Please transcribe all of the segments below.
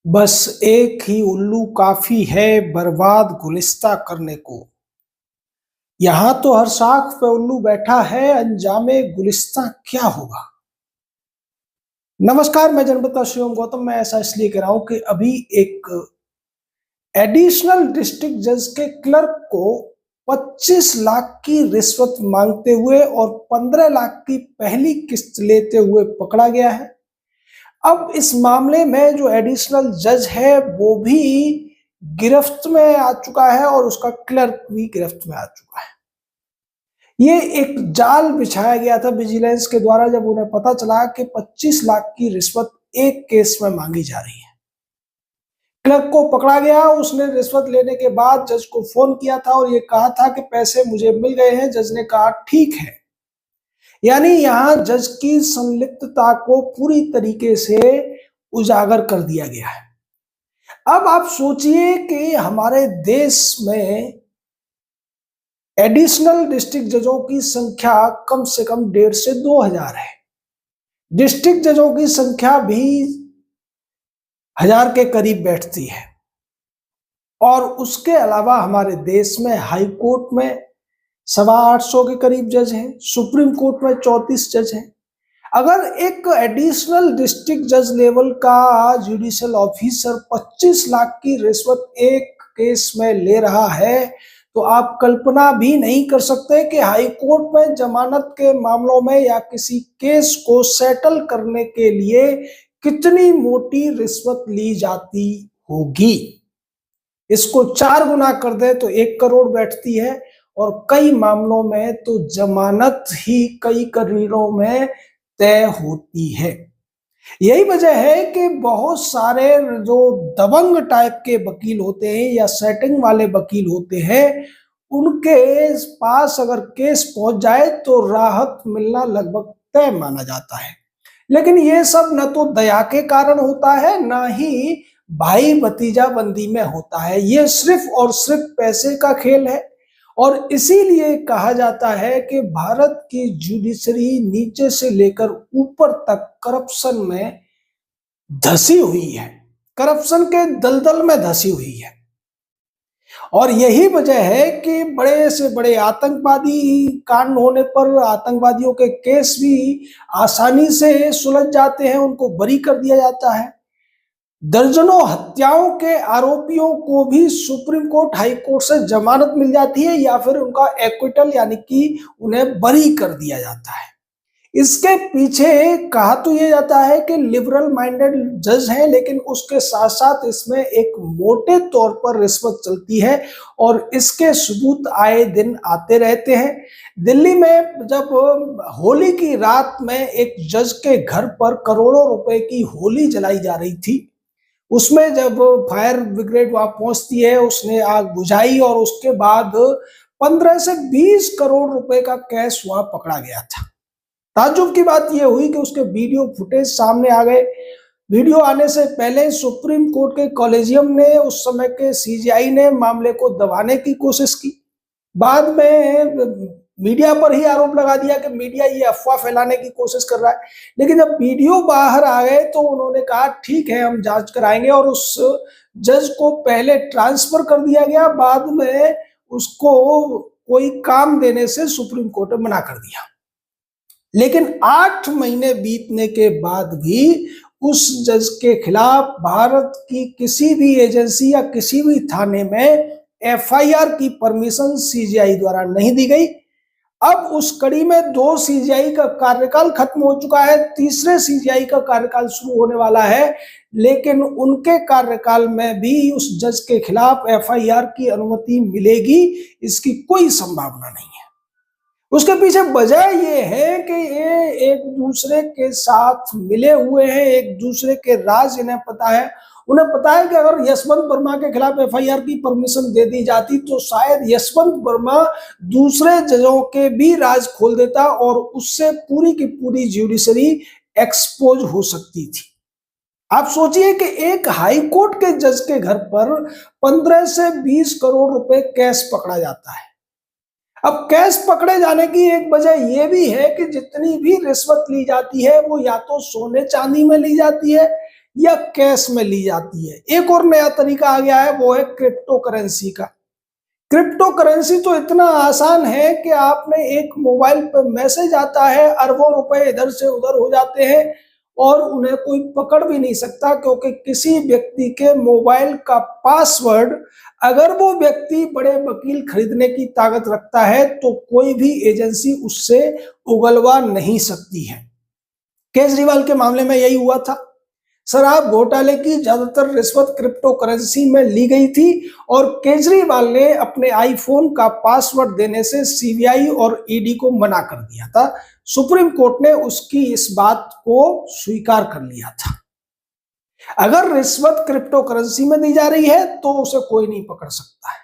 बस एक ही उल्लू काफी है बर्बाद गुलिस्ता करने को। यहाँ तो हर शाख पे उल्लू बैठा है, अंजामे गुलिस्ता क्या होगा। नमस्कार, मैं जनपद शिवम गौतम। मैं ऐसा इसलिए कह रहा हूं कि अभी एक एडिशनल डिस्ट्रिक्ट जज के क्लर्क को 25 लाख की रिश्वत मांगते हुए और 15 लाख की पहली किस्त लेते हुए पकड़ा गया है। अब इस मामले में जो एडिशनल जज है वो भी गिरफ्त में आ चुका है और उसका क्लर्क भी गिरफ्त में आ चुका है। ये एक जाल बिछाया गया था विजिलेंस के द्वारा जब उन्हें पता चला कि 25 लाख की रिश्वत एक केस में मांगी जा रही है। क्लर्क को पकड़ा गया। उसने रिश्वत लेने के बाद जज को फोन किया था और ये कहा था कि पैसे मुझे मिल गए हैं। जज ने कहा ठीक है। यानी यहां जज की संलिप्तता को पूरी तरीके से उजागर कर दिया गया है। अब आप सोचिए कि हमारे देश में एडिशनल डिस्ट्रिक्ट जजों की संख्या कम से कम 1,500 से 2,000 है। डिस्ट्रिक्ट जजों की संख्या भी 1,000 के करीब बैठती है। और उसके अलावा हमारे देश में हाई कोर्ट में 850 के करीब जज हैं, सुप्रीम कोर्ट में 34 जज हैं। अगर एक एडिशनल डिस्ट्रिक्ट जज लेवल का जुडिशियल ऑफिसर 25 लाख की रिश्वत एक केस में ले रहा है तो आप कल्पना भी नहीं कर सकते कि हाई कोर्ट में जमानत के मामलों में या किसी केस को सेटल करने के लिए कितनी मोटी रिश्वत ली जाती होगी। इसको 4 गुना कर दे तो 1 करोड़ बैठती है और कई मामलों में तो जमानत ही कई करोड़ों में तय होती है। यही वजह है कि बहुत सारे जो दबंग टाइप के वकील होते हैं या सेटिंग वाले वकील होते हैं, उनके पास अगर केस पहुंच जाए तो राहत मिलना लगभग तय माना जाता है। लेकिन ये सब न तो दया के कारण होता है, ना ही भाई भतीजा बंदी में होता है। ये सिर्फ और सिर्फ पैसे का खेल है। और इसीलिए कहा जाता है कि भारत की जुडिशरी नीचे से लेकर ऊपर तक करप्शन में धसी हुई है, करप्शन के दलदल में धसी हुई है। और यही वजह है कि बड़े से बड़े आतंकवादी कांड होने पर आतंकवादियों के केस भी आसानी से सुलझ जाते हैं, उनको बरी कर दिया जाता है। दर्जनों हत्याओं के आरोपियों को भी सुप्रीम कोर्ट, हाई कोर्ट से जमानत मिल जाती है या फिर उनका एक्विटल यानी कि उन्हें बरी कर दिया जाता है। इसके पीछे कहा तो ये जाता है कि लिबरल माइंडेड जज है, लेकिन उसके साथ साथ इसमें एक मोटे तौर पर रिश्वत चलती है और इसके सबूत आए दिन आते रहते हैं। दिल्ली में जब होली की रात में एक जज के घर पर करोड़ों रुपए की होली जलाई जा रही थी, उसमें जब फायर ब्रिगेड वहां पहुंचती है, उसने आग बुझाई और उसके बाद 15 से 20 करोड़ रुपए का कैश वहां पकड़ा गया था। ताज्जुब की बात यह हुई कि उसके वीडियो फुटेज सामने आ गए। वीडियो आने से पहले सुप्रीम कोर्ट के कॉलेजियम ने, उस समय के सीजीआई ने मामले को दबाने की कोशिश की। बाद में मीडिया पर ही आरोप लगा दिया कि मीडिया ये अफवाह फैलाने की कोशिश कर रहा है। लेकिन जब वीडियो बाहर आ गए तो उन्होंने कहा ठीक है, हम जांच कराएंगे और उस जज को पहले ट्रांसफर कर दिया गया, बाद में उसको कोई काम देने से सुप्रीम कोर्ट ने मना कर दिया। लेकिन 8 महीने बीतने के बाद भी उस जज के खिलाफ भारत की किसी भी एजेंसी या किसी भी थाने में एफआईआर की परमिशन सीजीआई द्वारा नहीं दी गई। अब उस कड़ी में 2 सीजीआई का कार्यकाल खत्म हो चुका है, तीसरे सीजीआई का कार्यकाल शुरू होने वाला है, लेकिन उनके कार्यकाल में भी उस जज के खिलाफ एफआईआर की अनुमति मिलेगी, इसकी कोई संभावना नहीं है। उसके पीछे वजह ये है कि ये एक दूसरे के साथ मिले हुए हैं, एक दूसरे के राज इन्हें पता है। उन्हें पता है कि अगर यशवंत वर्मा के खिलाफ एफआईआर की परमिशन दे दी जाती तो शायद यशवंत वर्मा दूसरे जजों के भी राज खोल देता और उससे पूरी की पूरी जुडिशरी एक्सपोज हो सकती थी। आप सोचिए कि एक हाई कोर्ट के जज के घर पर 15 से 20 करोड़ रुपए कैश पकड़ा जाता है। अब कैश पकड़े जाने की एक वजह यह भी है कि जितनी भी रिश्वत ली जाती है वो या तो सोने चांदी में ली जाती है या कैश में ली जाती है। एक और नया तरीका आ गया है, वो है क्रिप्टो करेंसी का। क्रिप्टो करेंसी तो इतना आसान है कि आपने एक मोबाइल पर मैसेज आता है, अरबों रुपए इधर से उधर हो जाते हैं और उन्हें कोई पकड़ भी नहीं सकता, क्योंकि किसी व्यक्ति के मोबाइल का पासवर्ड अगर वो व्यक्ति बड़े वकील खरीदने की ताकत रखता है तो कोई भी एजेंसी उससे उगलवा नहीं सकती है। केजरीवाल के मामले में यही हुआ था। शराब घोटाले की ज्यादातर रिश्वत क्रिप्टो करेंसी में ली गई थी और केजरीवाल ने अपने आईफोन का पासवर्ड देने से सीबीआई और ईडी को मना कर दिया था। सुप्रीम कोर्ट ने उसकी इस बात को स्वीकार कर लिया था। अगर रिश्वत क्रिप्टो करेंसी में दी जा रही है तो उसे कोई नहीं पकड़ सकता है।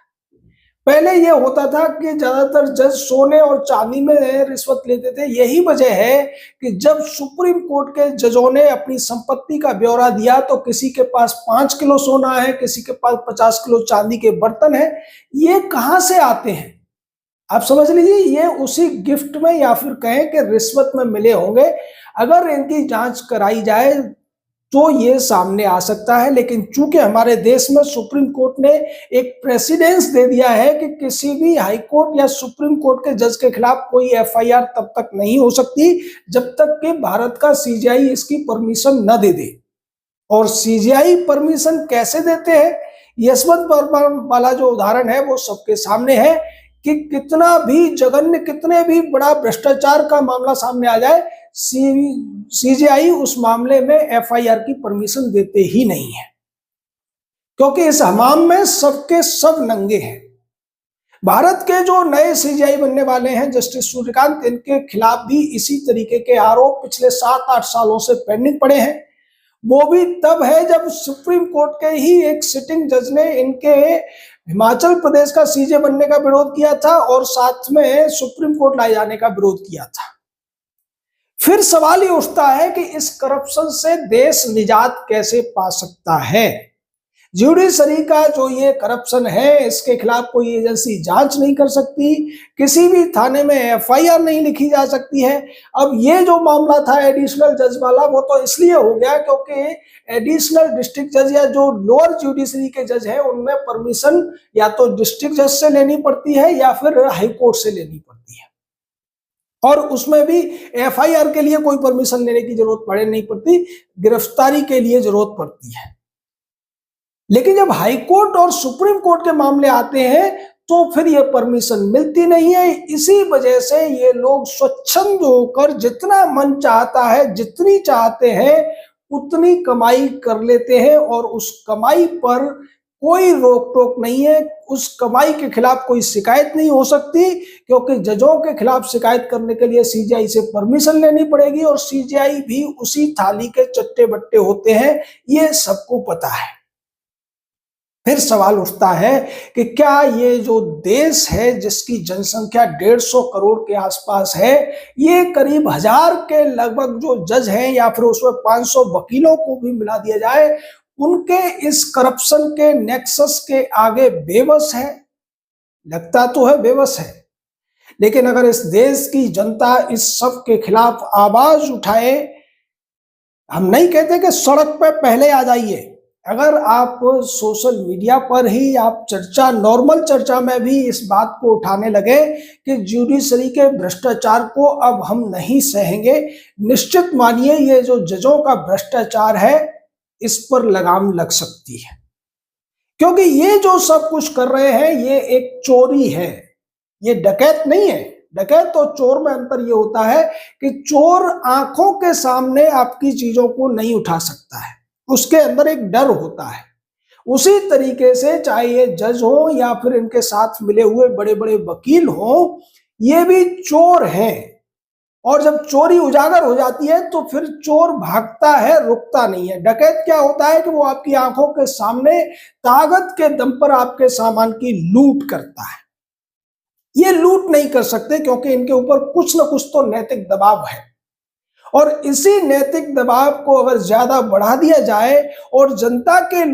पहले यह होता था कि ज्यादातर जज सोने और चांदी में रिश्वत लेते थे। यही वजह है कि जब सुप्रीम कोर्ट के जजों ने अपनी संपत्ति का ब्यौरा दिया तो किसी के पास 5 किलो सोना है, किसी के पास 50 किलो चांदी के बर्तन है। ये कहां से आते हैं आप समझ लीजिए, ये उसी गिफ्ट में या फिर कहें कि रिश्वत में मिले होंगे। अगर इनकी जांच कराई जाए तो ये सामने आ सकता है, लेकिन चूंकि हमारे देश में सुप्रीम कोर्ट ने एक प्रेसिडेंस दे दिया है कि किसी भी हाई कोर्ट या सुप्रीम कोर्ट के जज के खिलाफ कोई एफआईआर तब तक नहीं हो सकती जब तक कि भारत का सीजीआई इसकी परमिशन न दे दे। और सीजीआई परमिशन कैसे देते हैं, यशवंत वर्मा वाला जो उदाहरण है वो सबके सामने है कि कितना भी जघन्य, कितने भी बड़ा भ्रष्टाचार का मामला सामने आ जाए, सीजीआई उस मामले में एफआईआर की परमिशन देते ही नहीं है, क्योंकि इस हमाम में सबके सब नंगे हैं। भारत के जो नए सीजीआई बनने वाले हैं जस्टिस सूर्यकांत, इनके खिलाफ भी इसी तरीके के आरोप पिछले 7-8 सालों से पेंडिंग पड़े हैं। वो भी तब है जब सुप्रीम कोर्ट के ही एक सिटिंग जज ने इनके हिमाचल प्रदेश का सीजे बनने का विरोध किया था और साथ में सुप्रीम कोर्ट लाए जाने का विरोध किया था। फिर सवाल ये उठता है कि इस करप्शन से देश निजात कैसे पा सकता है। ज्यूडिशरी का जो ये करप्शन है, इसके खिलाफ कोई एजेंसी जांच नहीं कर सकती, किसी भी थाने में एफआईआर नहीं लिखी जा सकती है। अब ये जो मामला था एडिशनल जज वाला, वो तो इसलिए हो गया क्योंकि एडिशनल डिस्ट्रिक्ट जज या जो लोअर ज्यूडिशरी के जज हैं उनमें परमिशन या तो डिस्ट्रिक्ट जज से लेनी पड़ती है या फिर हाई कोर्ट से लेनी पड़ती है, और उसमें भी एफआईआर के लिए कोई परमिशन लेने की जरूरत नहीं पड़ती, गिरफ्तारी के लिए जरूरत पड़ती है। लेकिन जब हाई कोर्ट और सुप्रीम कोर्ट के मामले आते हैं तो फिर ये परमिशन मिलती नहीं है। इसी वजह से ये लोग स्वच्छंद होकर जितना मन चाहता है, जितनी चाहते हैं उतनी कमाई कर लेते हैं और उस कमाई पर कोई रोक टोक नहीं है। उस कमाई के खिलाफ कोई शिकायत नहीं हो सकती, क्योंकि जजों के खिलाफ शिकायत करने के लिए सीजीआई से परमिशन लेनी पड़ेगी और सीजीआई भी उसी थाली के चट्टे बट्टे होते हैं, ये सबको पता है। फिर सवाल उठता है कि क्या ये जो देश है जिसकी जनसंख्या 150 करोड़ के आसपास है, ये करीब 1000 के लगभग जो जज हैं या फिर उसमें 500 वकीलों को भी मिला दिया जाए, उनके इस करप्शन के नेक्सस के आगे बेबस है? लगता तो है बेबस है, लेकिन अगर इस देश की जनता इस सब के खिलाफ आवाज उठाए, हम नहीं कहते कि सड़क पे पहले आ जाइए, अगर आप सोशल मीडिया पर ही आप चर्चा, नॉर्मल चर्चा में भी इस बात को उठाने लगे कि ज्यूडिशरी के भ्रष्टाचार को अब हम नहीं सहेंगे, निश्चित मानिए ये जो जजों का भ्रष्टाचार है इस पर लगाम लग सकती है। क्योंकि ये जो सब कुछ कर रहे हैं ये एक चोरी है, ये डकैत नहीं है। डकैत और चोर में अंतर ये होता है कि चोर आंखों के सामने आपकी चीजों को नहीं उठा सकता है, उसके अंदर एक डर होता है। उसी तरीके से चाहे ये जज हो या फिर इनके साथ मिले हुए बड़े बड़े वकील हो, ये भी चोर हैं। और जब चोरी उजागर हो जाती है तो फिर चोर भागता है, रुकता नहीं है। डकैत क्या होता है कि वो आपकी आंखों के सामने ताकत के दम पर आपके सामान की लूट करता है। ये लूट नहीं कर सकते क्योंकि इनके ऊपर कुछ ना कुछ तो नैतिक दबाव है, और इसी नैतिक दबाव को अगर ज्यादा बढ़ा दिया जाए और जनता के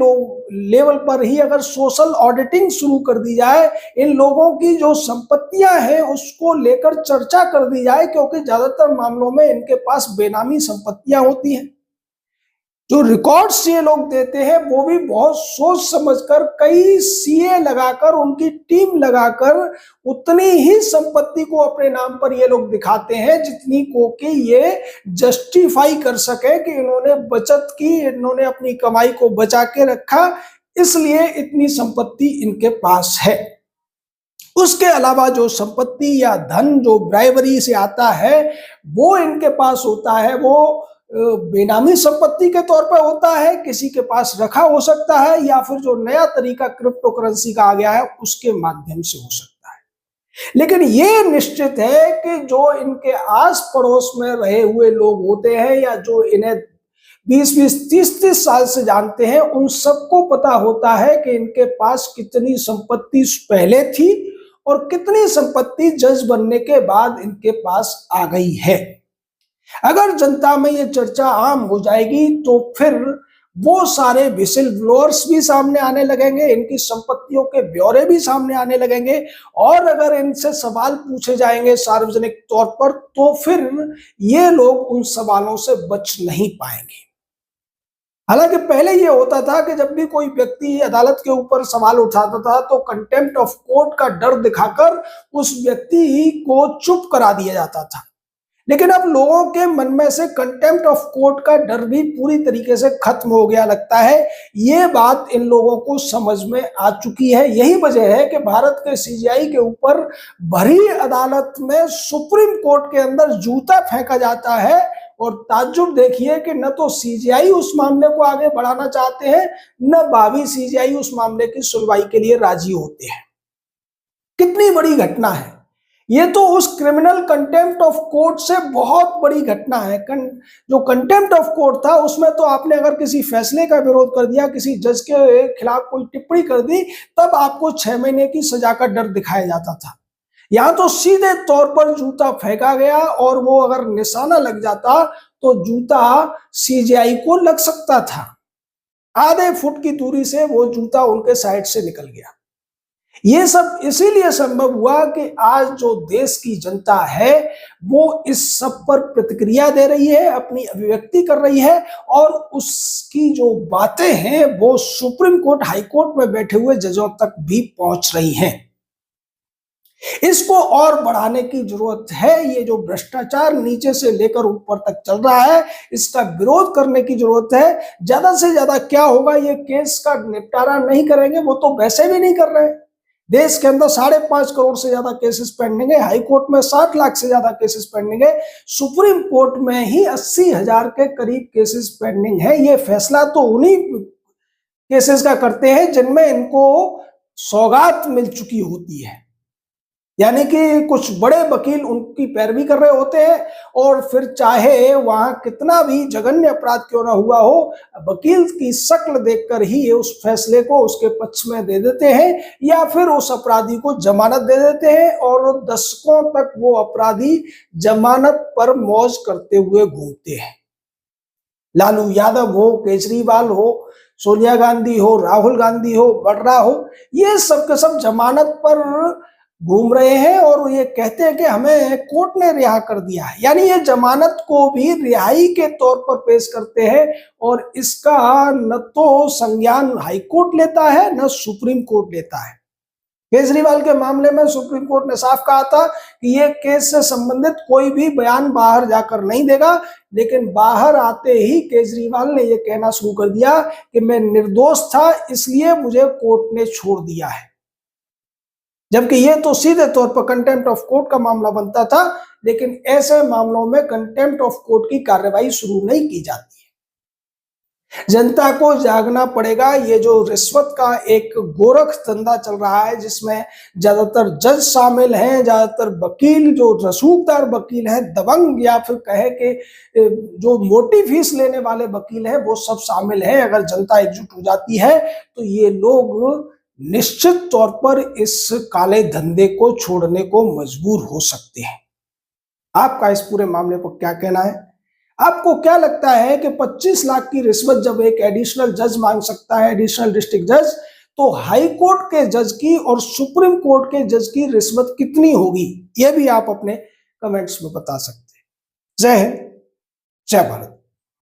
लेवल पर ही अगर सोशल ऑडिटिंग शुरू कर दी जाए, इन लोगों की जो संपत्तियां हैं उसको लेकर चर्चा कर दी जाए, क्योंकि ज्यादातर मामलों में इनके पास बेनामी संपत्तियां होती हैं। जो रिकॉर्ड्स ये लोग देते हैं वो भी बहुत सोच समझकर, कई सीए लगाकर, उनकी टीम लगाकर उतनी ही संपत्ति को अपने नाम पर ये लोग दिखाते हैं जितनी को कि ये जस्टिफाई कर सके कि इन्होंने बचत की, इन्होंने अपनी कमाई को बचा के रखा, इसलिए इतनी संपत्ति इनके पास है। उसके अलावा जो संपत्ति या धन जो ब्राइबरी से आता है वो इनके पास होता है, वो बेनामी संपत्ति के तौर पर होता है, किसी के पास रखा हो सकता है, या फिर जो नया तरीका क्रिप्टो करेंसी का आ गया है उसके माध्यम से हो सकता है। लेकिन ये निश्चित है कि जो इनके आस पड़ोस में रहे हुए लोग होते हैं या जो इन्हें 20-20, 30-30 साल से जानते हैं, उन सबको पता होता है कि इनके पास कितनी संपत्ति पहले थी और कितनी संपत्ति जज बनने के बाद इनके पास आ गई है। अगर जनता में ये चर्चा आम हो जाएगी तो फिर वो सारे विसिल ब्लोअर्स भी सामने आने लगेंगे, इनकी संपत्तियों के ब्यौरे भी सामने आने लगेंगे, और अगर इनसे सवाल पूछे जाएंगे सार्वजनिक तौर पर तो फिर ये लोग उन सवालों से बच नहीं पाएंगे। हालांकि पहले ये होता था कि जब भी कोई व्यक्ति अदालत के ऊपर सवाल उठाता था तो कंटेम्प्ट ऑफ कोर्ट का डर दिखाकर उस व्यक्ति को चुप करा दिया जाता था। लेकिन अब लोगों के मन में से कंटेम्प्ट ऑफ कोर्ट का डर भी पूरी तरीके से खत्म हो गया लगता है। ये बात इन लोगों को समझ में आ चुकी है। यही वजह है कि भारत के सीजीआई के ऊपर भरी अदालत में सुप्रीम कोर्ट के अंदर जूता फेंका जाता है, और ताज्जुब देखिए कि न तो सीजीआई उस मामले को आगे बढ़ाना चाहते हैं, न भावी सीजीआई उस मामले की सुनवाई के लिए राजी होते हैं। कितनी बड़ी घटना है ये, तो उस क्रिमिनल कंटेम्प्ट ऑफ कोर्ट से बहुत बड़ी घटना है। जो कंटेम्प्ट ऑफ कोर्ट था उसमें तो आपने अगर किसी फैसले का विरोध कर दिया, किसी जज के खिलाफ कोई टिप्पणी कर दी, तब आपको 6 महीने की सजा का डर दिखाया जाता था। यहां तो सीधे तौर पर जूता फेंका गया, और वो अगर निशाना लग जाता तो जूता सीजीआई को लग सकता था। आधे फुट की दूरी से वो जूता उनके साइड से निकल गया। ये सब इसीलिए संभव हुआ कि आज जो देश की जनता है वो इस सब पर प्रतिक्रिया दे रही है, अपनी अभिव्यक्ति कर रही है, और उसकी जो बातें हैं वो सुप्रीम कोर्ट, हाई कोर्ट में बैठे हुए जजों तक भी पहुंच रही हैं। इसको और बढ़ाने की जरूरत है। ये जो भ्रष्टाचार नीचे से लेकर ऊपर तक चल रहा है, इसका विरोध करने की जरूरत है। ज्यादा से ज्यादा क्या होगा, ये केस का निपटारा नहीं करेंगे, वो तो वैसे भी नहीं कर रहे। देश के अंदर 5.5 करोड़ से ज्यादा केसेस पेंडिंग है, हाई कोर्ट में 60 लाख से ज्यादा केसेस पेंडिंग है, सुप्रीम कोर्ट में ही 80,000 के करीब केसेस पेंडिंग है। ये फैसला तो उन्हीं केसेस का करते हैं जिनमें इनको सौगात मिल चुकी होती है, यानी कि कुछ बड़े वकील उनकी पैरवी कर रहे होते हैं, और फिर चाहे वहां कितना भी जघन्य अपराध क्यों ना हुआ हो, वकील की शक्ल देखकर ही उस फैसले को उसके पक्ष में दे देते हैं, या फिर उस अपराधी को जमानत दे देते हैं, और दशकों तक वो अपराधी जमानत पर मौज करते हुए घूमते हैं। लालू यादव हो, केजरीवाल हो, सोनिया गांधी हो, राहुल गांधी हो, बर्रा हो, ये सब के सब जमानत पर घूम रहे हैं, और ये कहते हैं कि हमें कोर्ट ने रिहा कर दिया है। यानी ये जमानत को भी रिहाई के तौर पर पेश करते हैं, और इसका न तो संज्ञान हाई कोर्ट लेता है न सुप्रीम कोर्ट लेता है। केजरीवाल के मामले में सुप्रीम कोर्ट ने साफ कहा था कि ये केस से संबंधित कोई भी बयान बाहर जाकर नहीं देगा, लेकिन बाहर आते ही केजरीवाल ने ये कहना शुरू कर दिया कि मैं निर्दोष था, इसलिए मुझे कोर्ट ने छोड़ दिया है। जबकि ये तो सीधे तौर पर कंटेम्प्ट ऑफ कोर्ट का मामला बनता था, लेकिन ऐसे मामलों में कंटेम्प्ट ऑफ कोर्ट की कार्रवाई शुरू नहीं की जाती है। जनता को जागना पड़ेगा। ये जो रिश्वत का एक गोरख धंधा चल रहा है, जिसमें ज्यादातर जज शामिल हैं, ज्यादातर वकील जो रसूखदार वकील हैं, दबंग या फिर कहे कि जो मोटी फीस लेने वाले वकील हैं, वो सब शामिल हैं। अगर जनता एकजुट हो जाती है तो ये लोग निश्चित तौर पर इस काले धंधे को छोड़ने को मजबूर हो सकते हैं। आपका इस पूरे मामले पर क्या कहना है? आपको क्या लगता है कि 25 लाख की रिश्वत जब एक एडिशनल जज मांग सकता है, एडिशनल डिस्ट्रिक्ट जज, तो हाई कोर्ट के जज की और सुप्रीम कोर्ट के जज की रिश्वत कितनी होगी? यह भी आप अपने कमेंट्स में बता सकते हैं। जय हिंद, जय भारत।